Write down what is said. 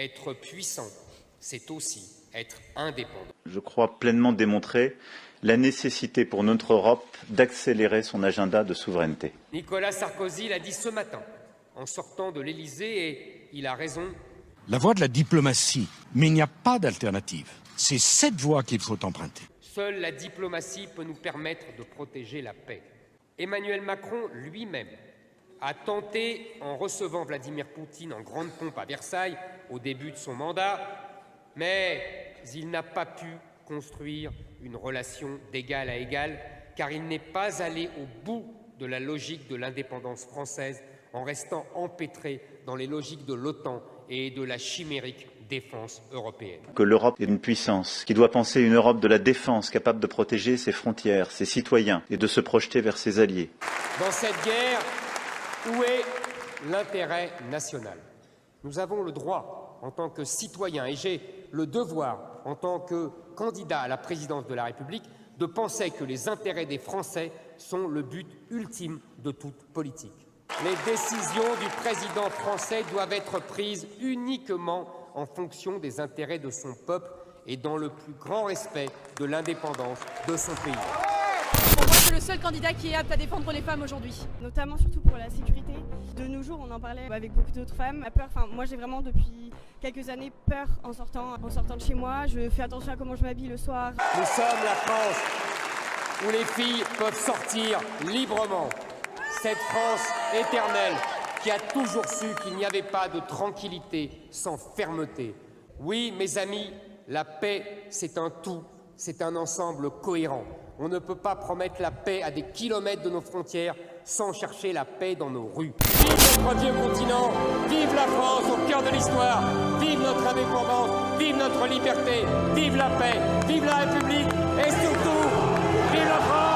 Être puissant, c'est aussi être indépendant. Je crois pleinement démontrer la nécessité pour notre Europe d'accélérer son agenda de souveraineté. Nicolas Sarkozy l'a dit ce matin, en sortant de l'Élysée, et il a raison. La voie de la diplomatie, mais il n'y a pas d'alternative. C'est cette voie qu'il faut emprunter. Seule la diplomatie peut nous permettre de protéger la paix. Emmanuel Macron lui-même a tenté, en recevant Vladimir Poutine en grande pompe à Versailles au début de son mandat, mais il n'a pas pu construire une relation d'égal à égal, car il n'est pas allé au bout de la logique de l'indépendance française en restant empêtré dans les logiques de l'OTAN et de la chimérique défense européenne. Que l'Europe est une puissance, qui doit penser une Europe de la défense capable de protéger ses frontières, ses citoyens et de se projeter vers ses alliés. Dans cette guerre, où est l'intérêt national? Nous avons le droit, en tant que citoyens, et j'ai le devoir, en tant que candidat à la présidence de la République, de penser que les intérêts des Français sont le but ultime de toute politique. Les décisions du président français doivent être prises uniquement en fonction des intérêts de son peuple et dans le plus grand respect de l'indépendance de son pays. Pour moi, c'est le seul candidat qui est apte à défendre les femmes aujourd'hui. Notamment surtout pour la sécurité. De nos jours, on en parlait avec beaucoup d'autres femmes. La peur, moi j'ai vraiment depuis quelques années peur en sortant de chez moi. Je fais attention à comment je m'habille le soir. Nous sommes la France où les filles peuvent sortir librement. Cette France éternelle qui a toujours su qu'il n'y avait pas de tranquillité sans fermeté. Oui, mes amis, la paix, c'est un tout, c'est un ensemble cohérent. On ne peut pas promettre la paix à des kilomètres de nos frontières sans chercher la paix dans nos rues. Vive notre vieux continent, vive la France au cœur de l'histoire, vive notre indépendance, vive notre liberté, vive la paix, vive la République et surtout, vive la France!